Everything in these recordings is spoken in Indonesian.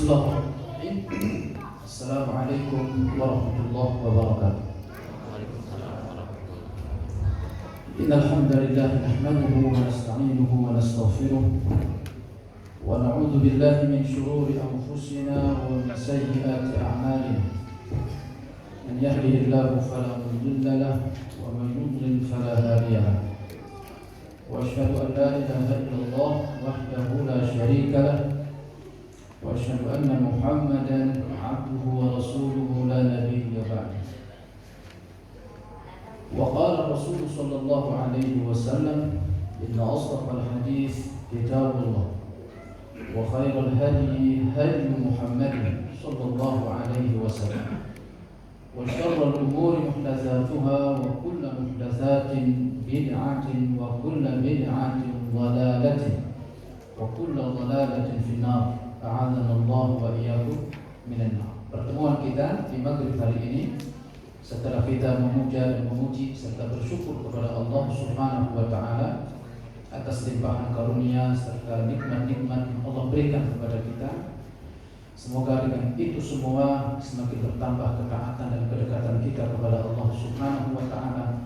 Bismillahirrahmanirrahim. Assalamualaikum warahmatullahi wabarakatuh. Innal hamdalillah nahmaduhu wa nasta'inuhu wa nastaghfiruh wa na'udzu billahi min shururi anfusina wa min sayyiati a'malina. Man yahdihillahu fala mudilla lahu wa man yudlil fala hadiya lahu. Wa asyhadu an la ilaha illallah wahdahu la syarika lahu wa asyhadu anna Muhammadan abduhu wa rasuluhu la nabiyya ba'dahu. Wa qala Rasul sallallahu alaihi wasallam inna asdaqal hadits kitabullah wa khairal hadi hadi Muhammadin sallallahu alaihi wasallam wa syarrul umuri muhdatsatuha wa kullu muhdatsatin bid'atin wa kullu bid'atin dhalalatin wa kullu dhalalatin finnar. A'adzanallahu wa iyyakum minan nar. Pertemuan kita di maghrib hari ini setelah kita memuja dan memuji serta bersyukur kepada Allah Subhanahu wa taala atas limpahan karunia serta nikmat-nikmat yang Allah berikan kepada kita. Semoga dengan itu semua semakin bertambah ketaatan dan kedekatan kita kepada Allah Subhanahu wa taala,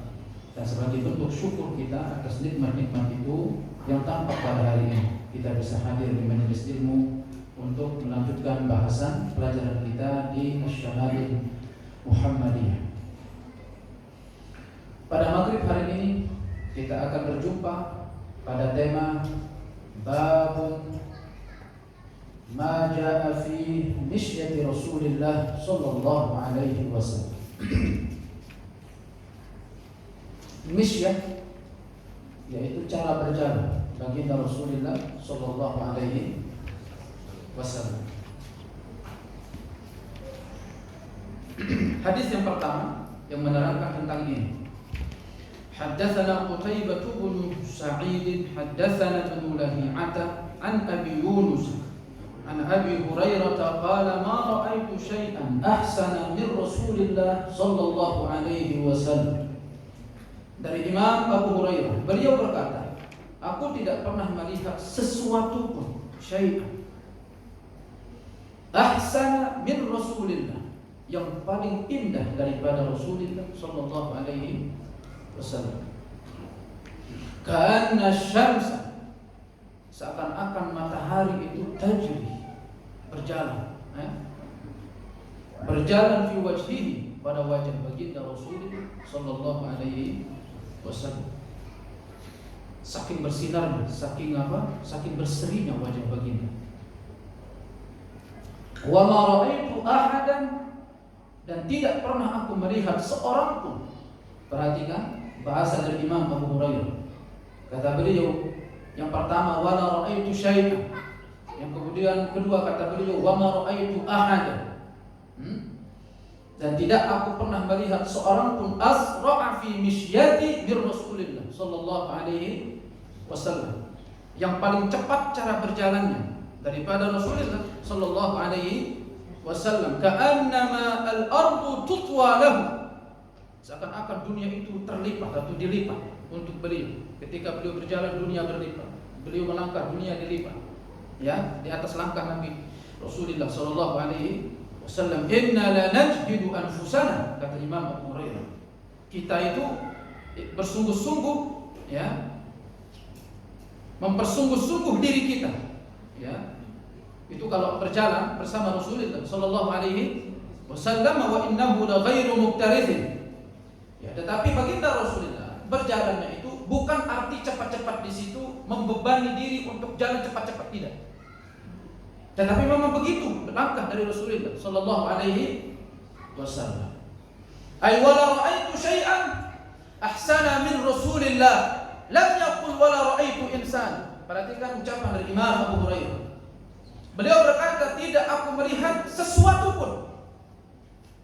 dan sebagai bentuk syukur kita atas nikmat-nikmat itu yang tampak pada hari ini kita bisa hadir di majelis ilmu untuk melanjutkan bahasan pelajaran kita di Asy-Syama'il Muhammadiyah. Pada maghrib hari ini kita akan berjumpa pada tema Babun Ma Ja'a Fi Mishyati Rasulillah Sallallahu Alaihi Wasallam. Misyah yaitu cara berjalan baginda Rasulullah Sallallahu Alaihi Wasallam. Hadis yang pertama yang menerangkan tentang ini. Haddatsana Qutaibah bin Sa'id haddatsana Ibnu Lahi'ata an Abi Yunus an Abi Hurairah qala ma ra'aitu syai'an ahsana min Rasulillah sallallahu alaihi wasallam. Dari Imam Abu Hurairah, beliau berkata, aku tidak pernah melihat sesuatu pun syai'an ahsana min Rasulillah, yang paling indah daripada Rasulullah sallallahu alaihi wasallam. Ka'anna syamsa, seakan-akan matahari itu tajri, berjalan, berjalan fi wajhihi, pada wajah baginda Rasulullah sallallahu alaihi wasallam. Saking bersinarnya, saking berserinya wajah baginda. Wa ma ra'aitu ahadan, dan tidak pernah aku melihat seorang pun. Perhatikan bahasa dari Imam Abu Hurairah. Kata beliau yang pertama wala ra'aitu syai'an, yang kemudian kedua kata beliau wa ma ra'aitu ahadan. Dan tidak aku pernah melihat seorang pun asra'a fi mishyati bir Rasulillah sallallahu alaihi wasallam, yang paling cepat cara berjalannya daripada Rasulullah sallallahu alaihi wasallam. Ka'annama al-ardu tutwa lahu, seakan-akan dunia itu terlipat atau dilipat untuk beliau. Ketika beliau berjalan, dunia berlipat. Beliau melangkah, dunia dilipat. Ya, di atas langkah Nabi Rasulullah sallallahu alaihi wasallam. Inna la najhidu anfusana, kata Imam Abu Hurairah. Kita itu bersungguh-sungguh, ya, mempersungguh-sungguh diri kita. Ya, itu kalau berjalan bersama Rasulullah sallallahu alaihi wasallam. Wa innahu la ghairu muktarithin. Ya, tetapi baginda Rasulullah berjalannya itu bukan arti cepat-cepat di situ membebani diri untuk jalan cepat-cepat, tidak. Tetapi memang begitu langkah dari Rasulullah sallallahu alaihi wasallam. Ay wala ra'aitu syai'an ahsana min Rasulillah, lam yaqul wala ra'aitu insan. Perhatikan ucapan dari Imam Abu Hurairah. Beliau berkata, tidak aku melihat sesuatu pun,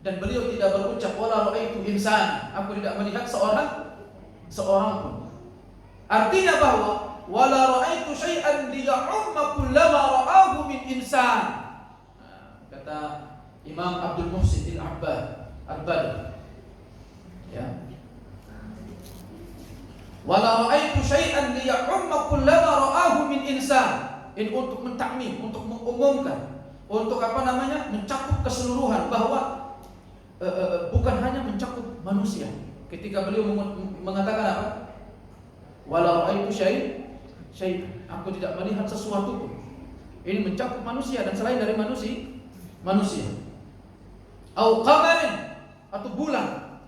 dan beliau tidak berucap wala ra'aitu insan, aku tidak melihat seorang pun. Artinya bahwa wala ra'aitu syai'an liya'umma kullama ra'ahu min insan. Kata Imam Abdul Muhsin Al-Badr, ya, wala ra'aitu syai'an liya'umma kullama ra'ahu min insan. Ini untuk mentakmim, untuk mengumumkan untuk mencakup keseluruhan, bahwa bukan hanya mencakup manusia. Ketika beliau mengatakan apa? Walau ra'aitu syai', aku tidak melihat sesuatu pun. Ini mencakup manusia dan selain dari manusia. Au qamarin, atau bulan.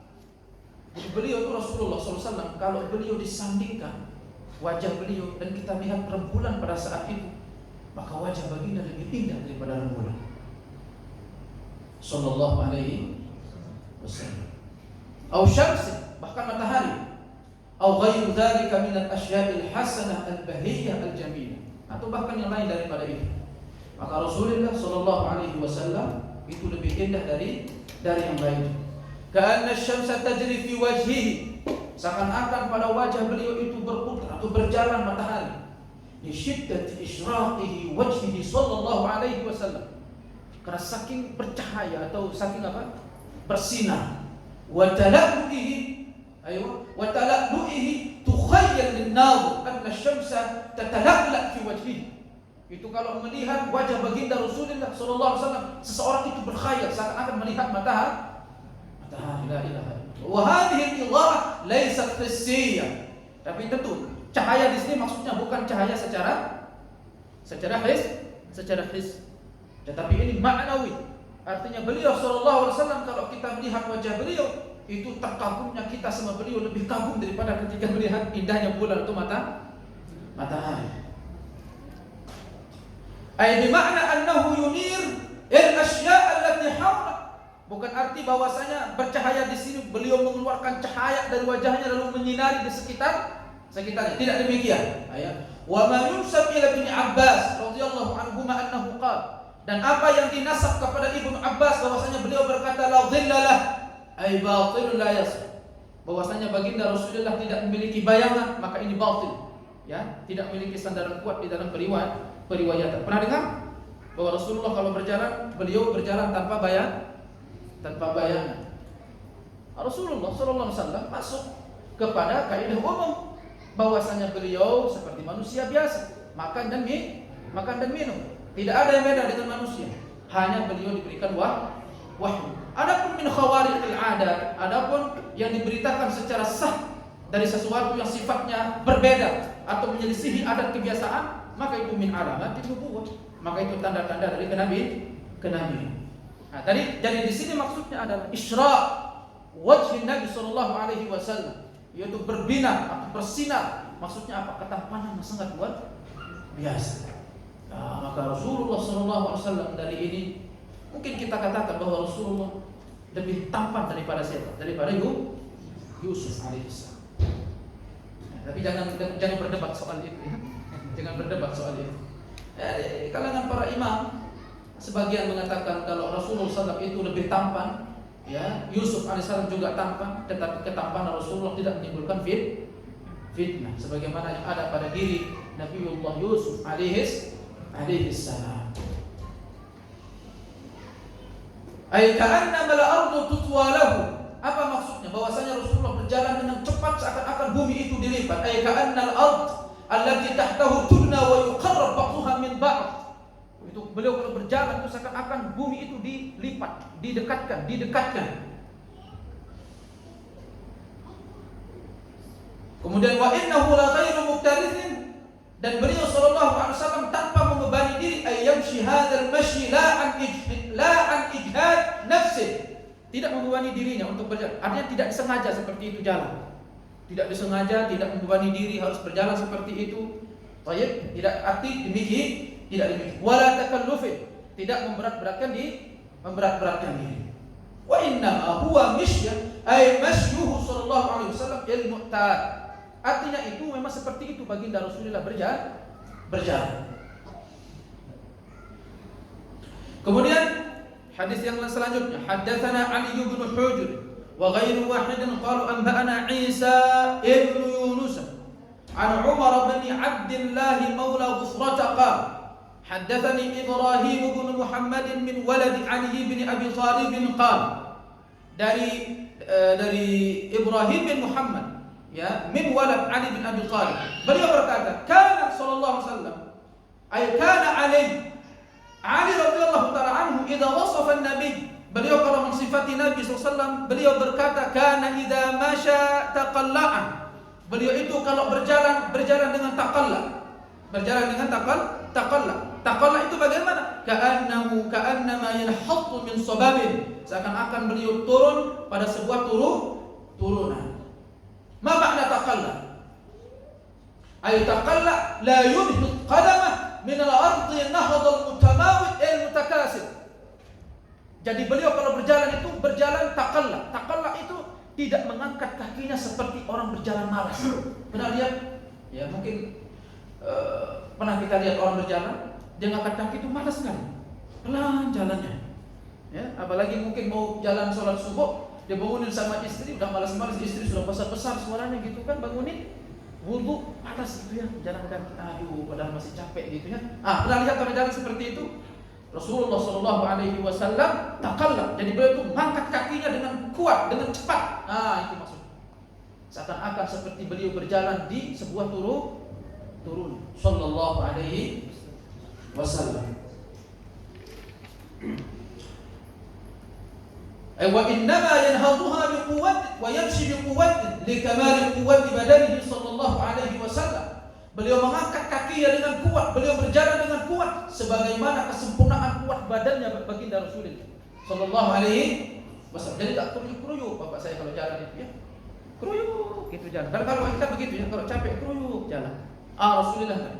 Jadi beliau itu Rasulullah SAW, kalau beliau disandingkan wajah beliau dan kita lihat rembulan pada saat itu, maka wajah baginda lebih indah daripada rembulan. Sallallahu alaihi wasallam. Au syamsi, bahkan matahari. Au ghairu dzalika min al-asya'il hasanah al-bahiyyah al-jamilah, atau bahkan yang lain daripada itu. Maka Rasulullah sallallahu alaihi wasallam itu lebih indah dari yang lain. Ka'anna asy-syamsa tajri fi wajhihi, seakan-akan pada wajah beliau itu berputar atau berjalan matahari. Li syiddati isyraqihi wajhihi sallallahu alaihi wasallam, karena saking bercahaya atau saking bersinar. Wa talaqquhi, wa talaqquhi tukhayyal lin-nadhir anna asy-syamsa tatalaqqa fi wajhihi. Itu kalau melihat wajah baginda Rasulullah sallallahu alaihi wasallam, seseorang itu berkhayal seakan-akan melihat matahari. La ilaha illallah. Wa hadhihi al-idha'ah laysat hissiyah. Tapi tentu cahaya di sini maksudnya bukan cahaya secara his, tetapi ini ma'nawi. Artinya beliau sallallahu alaihi wasallam, kalau kita melihat wajah beliau, itu terkagumnya kita sama beliau lebih kagum daripada ketika melihat indahnya bulan atau matahari. Ay bima'na annahu yunir al-asya' allati hawla. Bukan arti bahwasanya bercahaya di sini beliau mengeluarkan cahaya dari wajahnya lalu menyinari di sekitarnya. Tidak demikian. Wa ma yunsab ila Ibnu Abbas radhiyallahu anhuma annahu qala, dan apa yang dinasab kepada Ibnu Abbas bahwasanya beliau berkata la dhillalah ay batil la yasir, bahwasanya baginda Rasulullah tidak memiliki bayangan, maka ini batil, tidak memiliki sandaran kuat di dalam periwayatan. Pernah dengar bahwa Rasulullah kalau berjalan, beliau berjalan tanpa bayangan. Rasulullah sallallahu alaihi wasallam masuk kepada kaidah umum bahwasanya beliau seperti manusia biasa, makan dan minum. Tidak ada yang beda dengan manusia. Hanya beliau diberikan wahyu. Adapun min khawariqil 'adat, adapun yang diberitakan secara sah dari sesuatu yang sifatnya berbeda atau menyelisihi adat kebiasaan, maka itu min alamatin nubuwwah. Maka itu tanda-tanda dari kenabian. Nah, jadi di sini maksudnya adalah isra' wajhi Nabi sallallahu alaihi wasallam, yaitu berbinar atau bersinar. Maksudnya apa? Ketampanan yang sangat luar biasa. Nah, maka Rasulullah sallallahu alaihi wasallam dari ini mungkin kita katakan bahwa Rasulullah lebih tampan daripada siapa? Daripada Yusuf alaihissalam. Nah, tapi jangan berdebat soal itu, ya. Jangan berdebat soal itu. Kalangan para imam sebagian mengatakan kalau Rasulullah SAW itu lebih tampan, Yusuf alaihissalam juga tampan, tetapi ketampanan Rasulullah tidak menimbulkan fitnah, sebagaimana yang ada pada diri Nabiullah Yusuf alaihissalam. Ay ka'anna al-ardu tutwa lahu. Apa maksudnya? Bahwasanya Rasulullah berjalan dengan cepat seakan-akan bumi itu dilipat. Ay ka'anna al-ard allati tahtahu tudna wa yuqarrab ba'daha min ba'd. Itu beliau kalau berjalan itu seakan-akan bumi itu dilipat, didekatkan. Kemudian wa innahu la ghairu muktarithin, dan beliau sallallahu alaihi wasallam tanpa membebani diri, ayyamshi hadzal mashi la an ijhad nafsi, tidak membebani dirinya untuk berjalan. Artinya tidak disengaja seperti itu jalan. Tidak disengaja, tidak membebani diri harus berjalan seperti itu. Baik, tidak arti demikian. Tidak demikian. Wala takallufin, tidak memberat-beratkan diri. Wa inna huwa misya ay masyuhu sallallahu alaihi wasallam al-mu'tad. Artinya itu memang seperti itu baginda Rasulullah berjalan. Kemudian hadis yang selanjutnya, haddatsana Ali bin Hujr wa ghairu wahidin qalu anba'ana Isa ibn Yunus an Umar bin Abdullah maula Ghufrata qala حدثني إبراهيم بن محمد من ولد علي بن أبي طالب قال dari Ibrahim bin Muhammad min walad Ali bin Abi Thalib, beliau berkata kana sallallahu alaihi wasallam ay kana Ali radhiyallahu taala anhu idza wasafa an-nabi, beliau kalau mensifati Nabi SAW, beliau berkata kana idza masya taqalla'an. Beliau itu kalau berjalan dengan taqalla. Berjalan dengan taqalla. Taqalla itu bagaimana? Ka'annama yanhattu min sababin. Seakan-akan beliau turun pada sebuah turunan. Ma makna taqalla? Ay taqalla la yubhit qadamah min al-ardi nahda al-mutamawid al-mutakasir. Jadi beliau kalau berjalan itu berjalan taqalla. Taqalla itu tidak mengangkat kakinya seperti orang berjalan malas. Pernah lihat? Ya mungkin pernah kita lihat orang berjalan, dia ngangkat kaki itu malas sekali. Pelan jalannya. Ya, apalagi mungkin mau jalan sholat subuh, dia bangunin sama istri, udah malas-malas, istri sudah besar-besar suaranya gitu kan, bangunin wudu panas gitu ya, jalan kaki, aduh padahal masih capek gitu ya. Pernah lihat orang jalan seperti itu? Rasulullah Shallallahu Alaihi Wasallam taqalla, jadi beliau itu mengangkat kakinya dengan kuat, dengan cepat. Itu maksudnya. Seakan-akan seperti beliau berjalan di sebuah turun. Shallallahu Alaihi Wasallam. Wa innama yanhaduha biquwwati wa yamshi biquwwati likamali quwwati badanihi sallallahu alaihi wasallam. Beliau mengangkat kakinya dengan kuat, beliau berjalan dengan kuat sebagaimana kesempurnaan kuat badannya baginda Rasulullah sallallahu alaihi wasallam. Jadi tak keruyuk-keruyuk bapak saya kalau jalan itu ya. Keruyuk gitu jalan. Dan kalau kita begitu ya, kalau capek keruyuk jalan. Rasulullah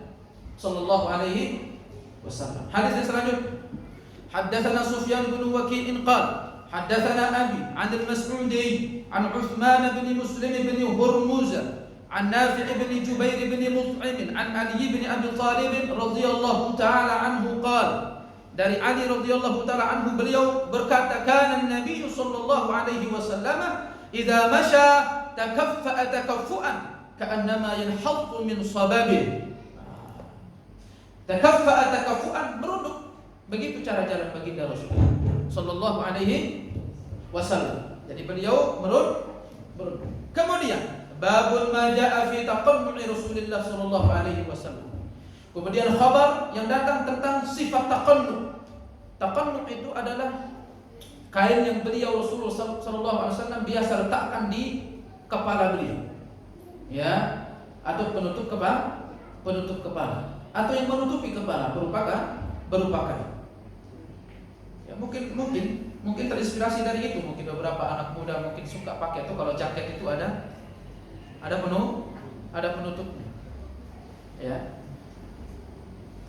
sallallahu alaihi wasallam. Hadis yang selanjutnya. Haddatsana Sufyan bin Waki' qala حدثنا أبي عن المسعودي عن عثمان بن مسلم بن هرمز عن نافع بن جبير بن مطعم عن علي بن أبي طالب رضي الله تعالى عنه قال dari Ali radhiyallahu taala anhu beliau berkata kana Nabi sallallahu alaihi wasallam idza masya takaffa'a takaffu'an ka'annama yanhattu min sababin. Takaffa'a takaffu'an, merunduk. Begitu cara jalan baginda Rasulullah sallallahu alaihi wasallam. Jadi beliau merunduk. Kemudian babul ma jaa fi taqannu'i Rasulullah sallallahu alaihi wasallam. Kemudian khabar yang datang tentang sifat taqannu'. Taqannu' itu adalah kain yang beliau Rasulullah sallallahu alaihi wasallam biasa letakkan di kepala beliau. Ya, atau penutup kepala atau yang menutupi kepala berupa kain. Ya, mungkin terinspirasi dari itu. Mungkin beberapa anak muda mungkin suka pakai itu kalau jaket itu ada penutupnya. Ya.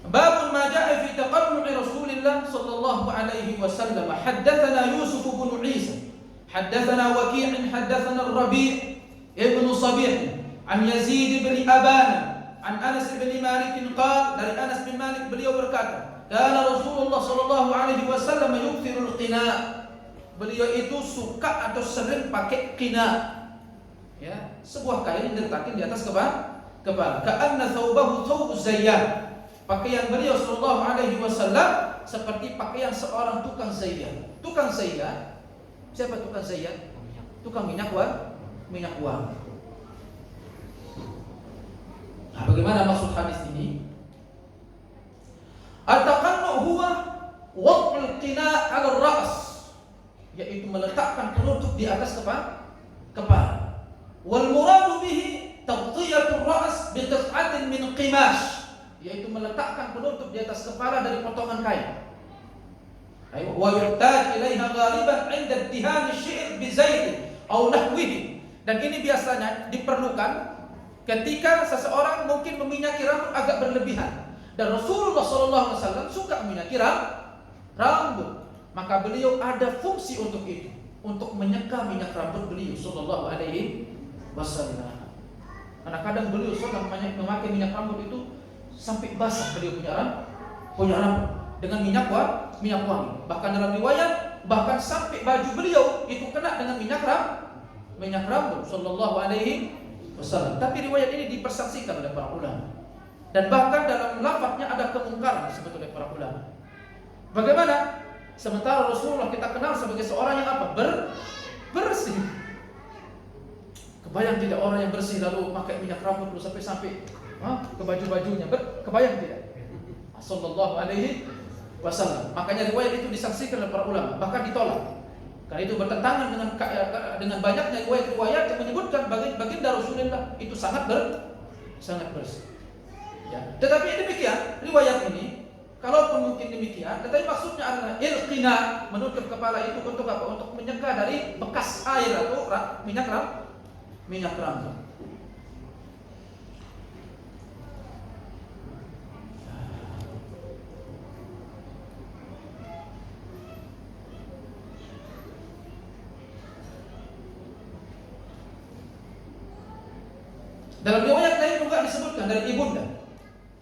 Babun ma jaa fi taqannu'i Rasulillah sallallahu alaihi wasallam. Haddatsana Yusuf bin Isa, haddatsana Waki' haddatsana Ar-Rabi' ibn Sabih an Yazid bin Abana an Anas bin Malik qala, dari Anas bin Malik beliau berkata, kana Rasulullah sallallahu alaihi wasallam yukthirul qina. Beliau itu suka atau sering pakai qina. Ya, sebuah kain yang diletakkan di atas kepala. Ka'anna thawbahu thawbu zayyat. Pakaian beliau sallallahu alaihi wasallam seperti pakaian seorang tukang zayyat. Tukang zayyat. Siapa tukang zayyat? Tukang minyak wangi. Bagaimana maksud hadis ini? At-taqannu' huwa wad'ul qina' 'ala ar-ra's, yaitu meletakkan penutup di atas kepala. Wal muradu bihi taghtiyatu ar-ra's bi qit'atin min qimash, yaitu meletakkan penutup di atas kepala dari potongan kain. Wa yuhtaj ilaiha ghaliban 'inda iddihan asy-syi'r bi zait aw nahwihi. Dan ini biasanya diperlukan ketika seseorang mungkin meminyaki rambut agak berlebihan. Dan Rasulullah SAW suka meminyaki rambut. Maka beliau ada fungsi untuk itu, untuk menyeka minyak rambut beliau Sallallahu Alaihi Wasallam. Karena kadang beliau suka memakai minyak rambut itu sampai basah beliau punya rambut dengan minyak wangi. Bahkan dalam riwayat bahkan sampai baju beliau itu kena dengan minyak rambut Sallallahu Alaihi Wasallam. Tapi riwayat ini dipersaksikan oleh para ulama. Dan bahkan dalam lafaznya ada kemungkaran disebut oleh para ulama. Bagaimana? Sementara Rasulullah kita kenal sebagai seorang yang apa? Bersih. Kebayang tidak orang yang bersih lalu pakai minyak rambut lalu sampai ke baju-bajunya? Kebayang tidak? Sallallahu alaihi wasallam. Makanya riwayat itu disaksikan oleh para ulama, bahkan ditolak. Karena itu bertentangan dengan banyaknya riwayat-riwayat yang menyebutkan baginda Rasulullah itu sangat bersih. Ya. Tetapi demikian riwayat ini, kalaupun mungkin demikian, tetapi maksudnya adalah ilqina, menutup kepala itu untuk apa? Untuk menyeka dari bekas air atau minyak rambut. Dalam riwayat lain juga disebutkan dari ibunda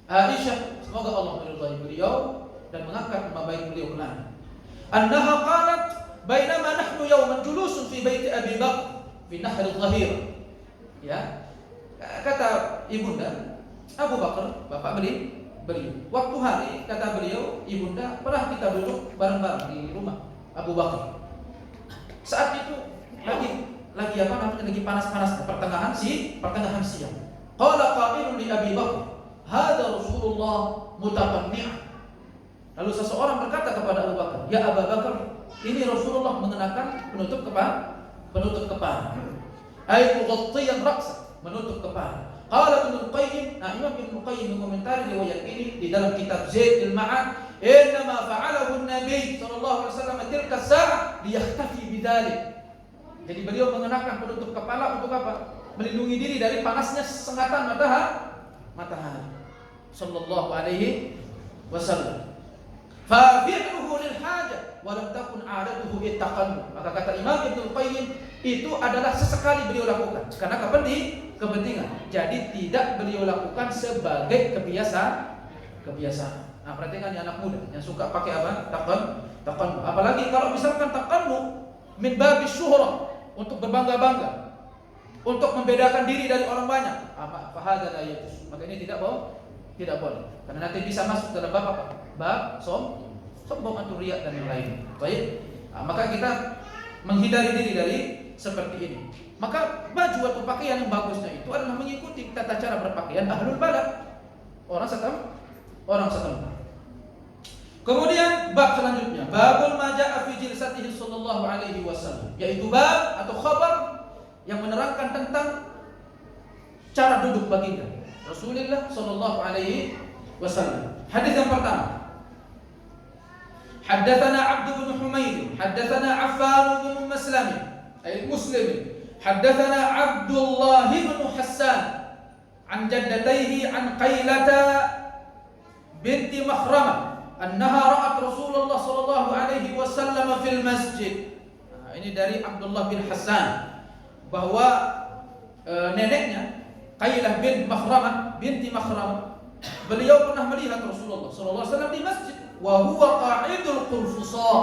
Aisyah, semoga Allah meridhai beliau dan mengangkat nama baik beliau ke langit. Annaha qalat bainama nahnu yawman julusun fi baiti Abi Bakr fi nahr al-Dhahir. Ya. Kata ibunda Abu Bakar, bapak beliau. Waktu hari kata beliau, ibunda, pernah kita duduk bareng-bareng di rumah Abu Bakar. Saat itu lagi panas-panas pertengahan siang. Qala qailun li Abi Bakar, "Hadza Rasulullah mutaqanni'an." Lalu seseorang berkata kepada Abu Bakar, "Ya Abu Bakar, ini Rasulullah mengenakan penutup kepala. Ai mughатtiyan ra'sa, menutup kepala." Qala Ibnu Qayyim, Imam Ibnu Qayyim mengomentari riwayat ini di dalam kitab Zaidul Ma'ad, "Innama fa'alahu an-nabi sallallahu alaihi wasallam tilka as-sa'ah liyakhtafi bidzalik." Jadi beliau mengenakan penutup kepala untuk apa? Melindungi diri dari panasnya sengatan matahari. Sallallahu alaihi wasallam. Fa fi'luhu lil hajah wa lam takun 'adatuhu ittaqan. Maka kata Imam Ibnu Qayyim, itu adalah sesekali beliau lakukan karena kepentingan. Jadi tidak beliau lakukan sebagai kebiasaan. Nah, perhatikan ya anak muda yang suka pakai apa? Taqan. Apalagi kalau misalkan taqannu min babis syuhrah, untuk berbangga-bangga, untuk membedakan diri dari orang banyak. Fahadha la yajuz. Maka ini tidak boleh. Karena nanti bisa masuk dalam bab apa? Bab sombong atau riya dan yang lain. Baik. Maka kita menghindari diri dari seperti ini. Maka baju atau pakaian yang bagusnya itu adalah mengikuti tata cara berpakaian ahlul balad, orang setempat. Kemudian bab selanjutnya, babul majaa fi jilsatihi sallallahu alaihi wasallam, yaitu bab atau khabar yang menerangkan tentang cara duduk baginda Rasulullah sallallahu alaihi wasallam. Hadis yang pertama, haddatsana Abd bin Humayd, haddatsana Affan bin Muslim, haddatsana Abdullah bin Hassan an jaddatayhi an Qailata binti Makhramah annaha ra'at Rasulullah sallallahu alaihi wasallam fil masjid. Ini dari Abdullah bin Hassan, bahwa neneknya Qailah binti Makhramah, beliau pernah melihat Rasulullah sallallahu alaihi wasallam di masjid, wa huwa qa'idul qulfusa.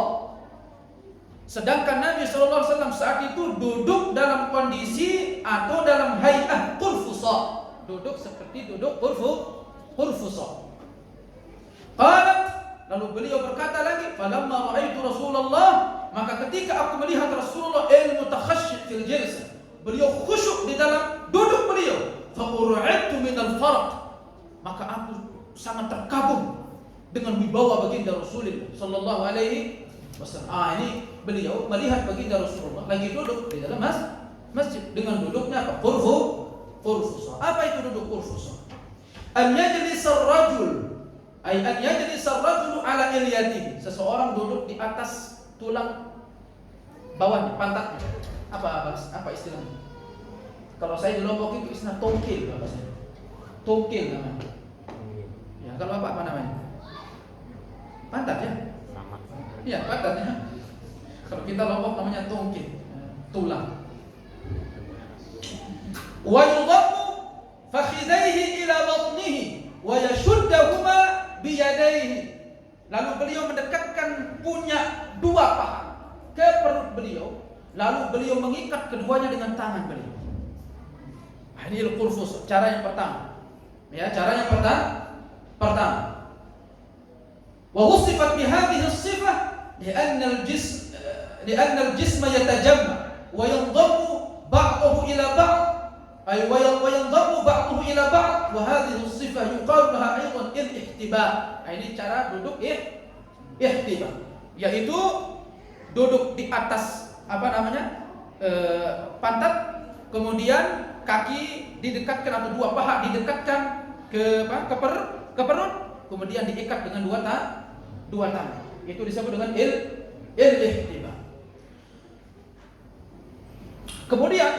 Sedangkan Nabi sallallahu alaihi wasallam saat itu duduk dalam kondisi atau dalam hay'ah qulfusa, duduk seperti duduk qulfusa. Qalat, lalu beliau berkata lagi, falamma ra'aitu Rasulullah, maka ketika aku melihat Rasulullah al-mutakhashshi'h fil jalsah, beliau khusyuk di dalam duduk beliau, fa ur'idtu min al-farq, maka aku sangat terkagum dengan wibawa baginda Rasulullah sallallahu alaihi wasallam. Ini beliau melihat baginda Rasulullah lagi duduk di dalam masjid dengan duduknya apa? Qurfusa. Apa itu duduk qurfusa? An yajlis ar-rajul, ay an yajlis ar-rajulu ala ilyatihi, seseorang duduk di atas tulang bawahnya, pantatnya. Apa istilahnya? Kalau saya di Lombok itu istilah tongkil, tongkil namanya. Ya, kalau apa namanya? Pantat ya? Iya, pantat ya. Kalau kita Lombok namanya tongkil, tulang. Wa yudammu fakhidaihi ila batnihi wa yashuddahuma biyadaihi. Lalu beliau mendekatkan punya dua paha ke perut beliau, lalu beliau mengikat keduanya dengan tangan beliau. Ini al-qurfus, cara yang pertama. Ya, cara yang pertama. Wa wusifat bihadhihi as-sifah li'anna al-jisma yatajamma wa yanḍammu ba'dahu ila ba'd, ay wa yanḍammu ba'dahu ila ba'd, wa hadhihi as-sifah yuqalu laha aydan al-ihtiba. Ini cara duduk ihtiba, yaitu duduk di atas pantat, kemudian kaki didekatkan atau dua paha didekatkan ke perut, kemudian diikat dengan dua tangan. Itu disebut dengan ihtiba. Kemudian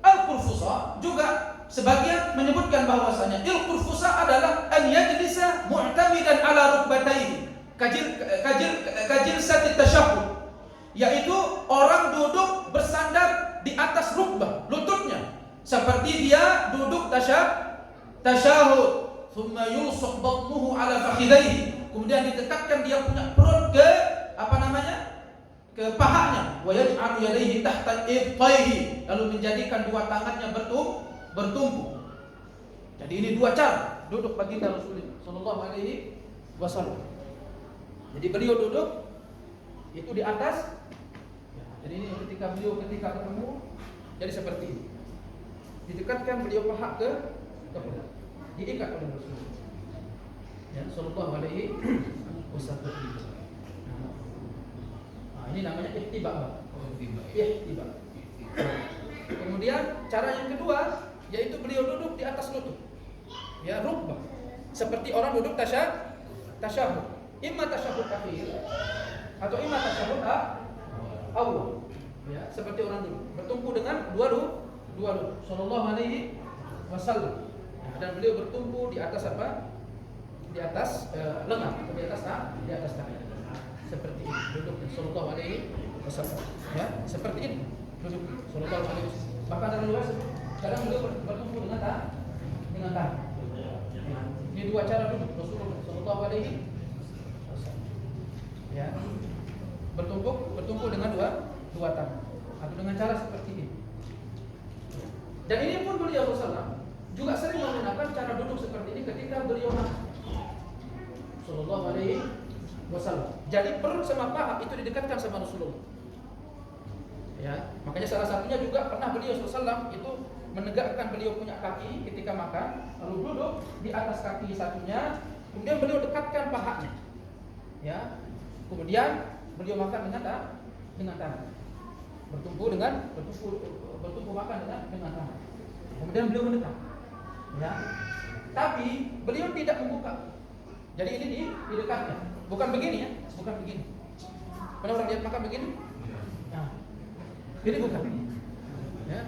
al-qurfusa juga sebagian menyebutkan bahwasanya al-qurfusa adalah an yajlisa mu'tamidan ala rukbatayhi kajil satit tasyahhud, yaitu orang duduk bersandar di atas rukbah, lututnya, seperti dia duduk tasyahud. Thumma yulsaq batnuhu ala fakhidayhi, kemudian didekatkan dia punya perut ke ke pahanya, wa yaj'alu yadayhi tahta ibtayhi, lalu menjadikan dua tangannya bertumpu. Jadi ini dua cara duduk baginda Rasulullah sallallahu alaihi wasallam. Jadi beliau duduk itu di atas. Jadi ini ketika ketemu, jadi seperti ini. Didekatkan beliau paha ke perut, diikat oleh Rasulullah. Ya, sallallahu alaihi wasallam. Ini namanya ihtiba. Ihtiba. Kemudian cara yang kedua yaitu beliau duduk di atas lutut. Ya, rukbah. Seperti orang duduk tasyahud. Imma tasyahud akhir atau imma tasyahud awal. Ya, seperti orang duduk bertumpu dengan dua lutut. Sallallahu alaihi wasallam. Dan beliau bertumpu di atas Di atas lengan atau di atas tangan. Seperti ini duduknya sallallahu alaihi wasallam. Ya, seperti ini duduk sallallahu alaihi wasallam. Bahkan dalam riwayat kadang beliau bertumpu dengan tangan. Ini dua cara duduk Rasulullah sallallahu alaihi wasallam. Ya. Bertumpu dengan dua tangan atau dengan cara seperti ini. Dan ini pun beliau sallallahu juga sering menggunakan cara duduk seperti ini ketika beliau makan. Sallallahu alaihi wasallam. Jadi perut sama paha itu didekatkan sama Rasulullah. Ya, makanya salah satunya juga pernah beliau sallallahu itu menegakkan beliau punya kaki ketika makan, lalu duduk di atas kaki satunya, kemudian beliau dekatkan pahanya. Ya. Kemudian beliau makan dengan tangan. Bertumpu makan dengan tangan. Kemudian beliau mendekat. Ya. Tapi beliau tidak membuka. Jadi ini didekatkan. Bukan begini ya, bukan begini. Pernah orang lihat makan begini? Nah, ini bukan. Ya.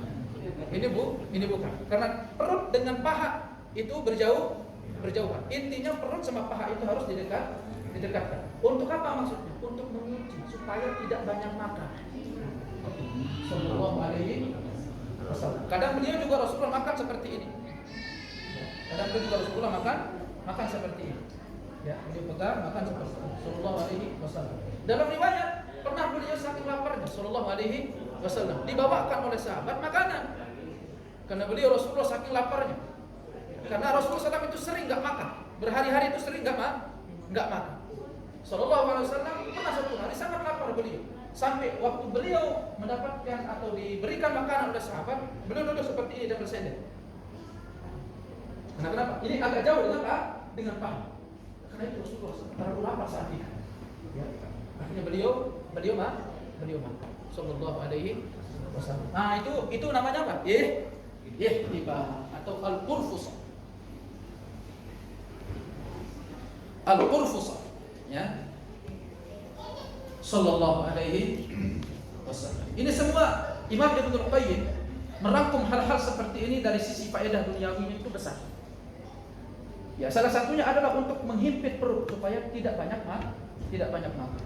Ini bukan. Karena perut dengan paha itu berjauhan. Intinya perut sama paha itu harus didekatkan. Untuk apa maksudnya? Untuk menguji supaya tidak banyak makan. Sallallahu alaihi wasallam. Kadang beliau juga Rasulullah makan seperti ini. Kadang beliau juga Rasulullah makan seperti ini. Ya, beliau pegang makan seperti ini. Sallallahu alaihi wasallam. Dalam riwayat pernah beliau saking laparnya sallallahu alaihi wasallam dibawakan oleh sahabat makanan. Karena beliau Rasulullah saking laparnya. Karena Rasulullah SAW itu sering enggak makan. Berhari-hari itu sering enggak makan. Sallallahu alaihi wasallam pernah satu hari sangat lapar beliau. Sampai waktu beliau mendapatkan atau diberikan makanan oleh sahabat, beliau duduk seperti ini dan bersender. Kenapa? Ini agak jauh dengan paha. Karena itu Rasulullah terlalu lapar saat itu. Ya. Akhirnya beliau makan. Sallallahu alaihi wasallam. Nah, itu namanya apa? Ihtiba atau al-qurfusa. Al-qurfusa, ya. Sallallahu alaihi wasallam. Ini semua Imam Ibnu Qayyim merangkum hal-hal seperti ini dari sisi faedah duniawinya itu besar. Ya, salah satunya adalah untuk menghimpit perut supaya tidak banyak makan.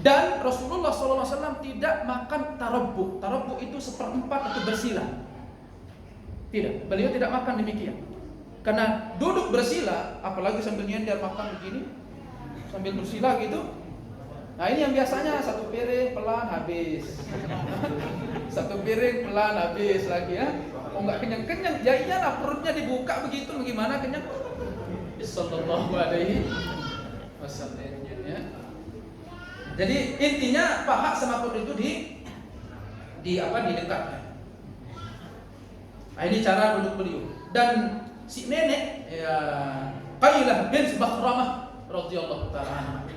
Dan Rasulullah SAW tidak makan tarabbu. Tarabbu itu seperempat itu bersila. Tidak, beliau tidak makan demikian. Karena duduk bersila, apalagi sambil nyender makan begini, sambil bersila gitu. Nah, ini yang biasanya satu piring pelan habis. Satu piring pelan habis lagi ya. Oh, enggak kenyang-kenyang. Ya iyalah perutnya dibuka begitu gimana kenyang? Sallallahu alaihi wasallam ya. Jadi intinya paha sama perut itu didekatkan. Nah, ini cara duduk beliau. Dan si nenek ya Qailah bin Bakhramah radhiyallahu ta'ala.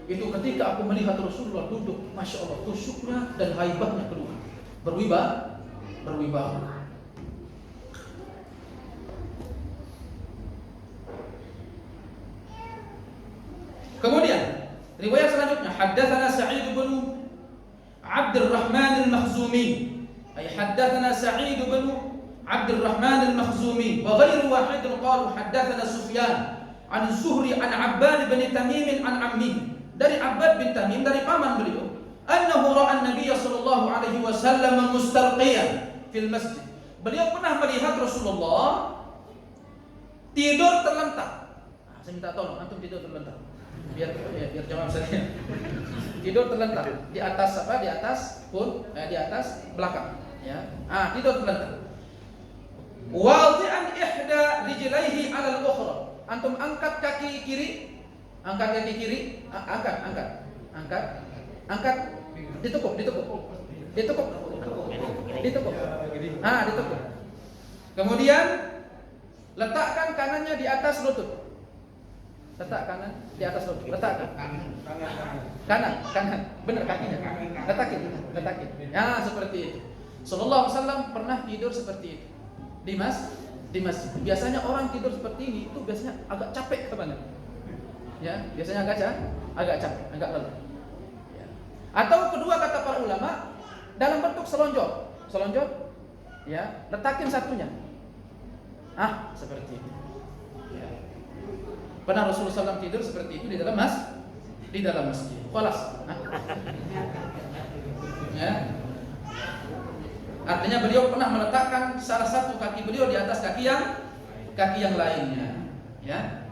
Itu ketika aku melihat Rasulullah duduk, masya Allah, khusyuknya dan haibahnya keluar, berwibawa. Kemudian riwayat selanjutnya, haddatsana Sa'id bin Abdurrahman al-Makhzumi, ay haddatsana Sa'id bin Abdurrahman al-Makhzumi wa ghairu wahid qalu haddatsana Sufyan an Zuhri an Abbad bin Tamim an ammihi, dari Abbad bin Tamim, dari paman beliau, annahu ra'a an-nabiy sallallahu alaihi wasallam mustarqiyan fil masjid. Beliau pernah melihat Rasulullah tidur terlentang. Saya minta tolong antum tidur terlentang. Biar jawab saya. Tidur terlentang di atas apa? Di atas belakang, ya. Tidur terlentang. Wadi'an ihda rijlaihi 'ala al-ukhra. Antum angkat kaki kiri. Angkat. Ditukuk. Kemudian letakkan kanannya di atas lutut. Letak kanan di atas lutut. Letakkan. Kanan. Benar kakinya. Letakin. Ya, seperti itu. Sallallahu alaihi wasallam pernah tidur seperti itu. Di masjid. Biasanya orang tidur seperti ini itu biasanya agak capek kemana? Ya, biasanya agak capek, agak lelah. Ya. Atau kedua kata para ulama, dalam bentuk selonjor, ya, letakin satunya. Seperti itu. Ya. Pernah Rasulullah SAW tidur seperti itu di dalam masjid. Khalas. Ya. Artinya beliau pernah meletakkan salah satu kaki beliau di atas kaki yang lainnya. Ya.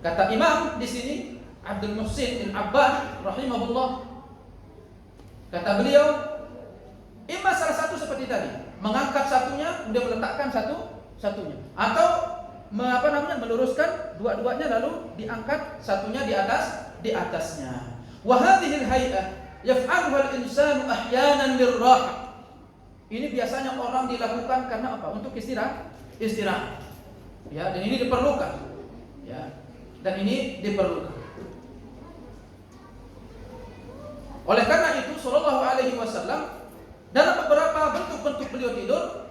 Kata Imam di sini Abdul Muhsin Al-Abbad rahimahullah, kata beliau, imma salah satu seperti tadi, mengangkat satunya kemudian meletakkan satunya, atau meluruskan dua-duanya lalu diangkat satunya di atasnya. Wa hadhihi al-hay'ah yaf'aluha al-insanu ahyanan lirrahah. Ini biasanya orang dilakukan karena apa? Untuk istirahat. Ya, dan ini diperlukan. Ya. Dan ini diperlukan. Oleh karena itu sallallahu alaihi wasallam dalam beberapa bentuk-bentuk beliau tidur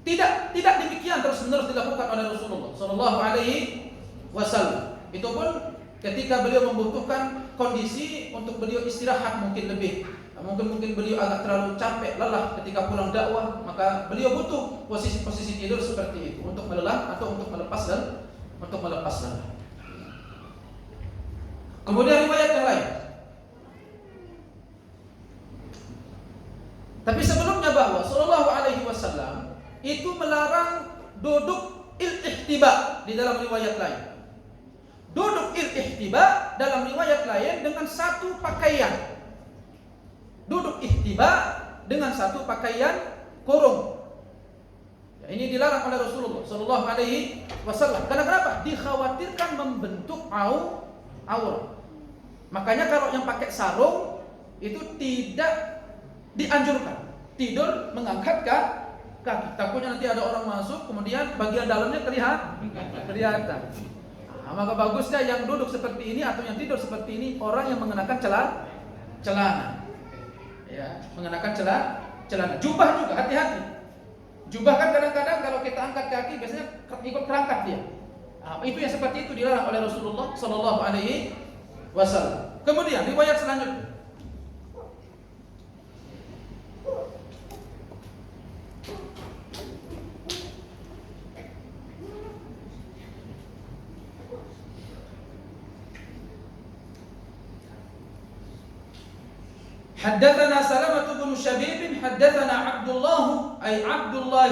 tidak demikian terus-menerus dilakukan oleh Rasulullah sallallahu alaihi wasallam. Itu pun ketika beliau membutuhkan kondisi untuk beliau istirahat mungkin beliau agak terlalu capek, lelah ketika pulang dakwah, maka beliau butuh posisi-posisi tidur seperti itu untuk melelah atau untuk melepas lelah. Kemudian riwayat yang lain. Tapi sebelumnya bahwa sallallahu alaihi wasallam itu melarang duduk il-ihtiba di dalam riwayat lain. Duduk il-ihtiba dalam riwayat lain dengan satu pakaian. Duduk ihtiba dengan satu pakaian kurung. Ya, ini dilarang oleh Rasulullah sallallahu alaihi wasallam. Karena kenapa? Dikhawatirkan membentuk aurat. Makanya kalau yang pakai sarung itu tidak dianjurkan tidur mengangkat kaki. Takutnya nanti ada orang masuk kemudian bagian dalamnya kelihatan. Maka bagusnya yang duduk seperti ini atau yang tidur seperti ini orang yang mengenakan celana. Ya, mengenakan celana. Jubah juga hati-hati. Jubah kan kadang-kadang kalau kita angkat kaki biasanya ikut kerangkat dia. Itu yang seperti itu dilarang oleh Rasulullah sallallahu alaihi wasallam. Kemudian riwayat selanjutnya. Haddatsana Salamah bin Syabib, haddatsana Abdullah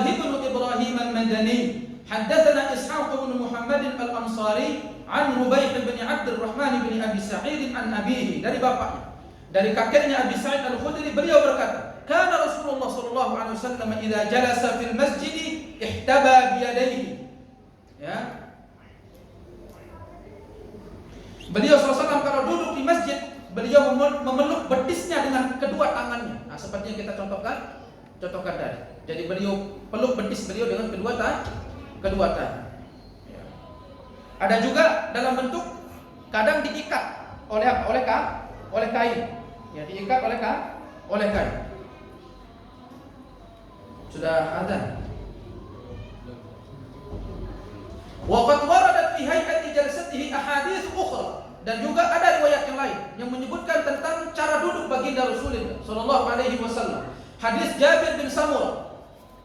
bin Ibrahim al-Madani, haddatsana Ishaq bin Muhammad al-Ansari an Rubaih bin Abdurrahman bin Abi Sa'id an abihi, dari bapaknya, dari kakeknya Abi Sa'id al-Khudri, beliau berkata, kana Rasulullah sallallahu alaihi wasallam idza jalasa fil masjid ihtaba bi yadayhi. Ya. Beliau sallallahu alaihi wasallam kalau duduk di masjid, beliau memeluk betisnya dengan kedua tangannya. Nah, seperti yang kita contohkan tadi. Jadi beliau peluk betis beliau dengan kedua tangan. Ya. Ada juga dalam bentuk kadang diikat oleh kain. Ya, diikat oleh kain. Sudah azan. Wa qad waradat fi hay'ati jalsatihi ahadits ukhra, dan juga ada riwayat yang lain yang menyebutkan tentang cara duduk baginda Rasulullah sallallahu alaihi wasallam. Hadis Jabir bin Samurah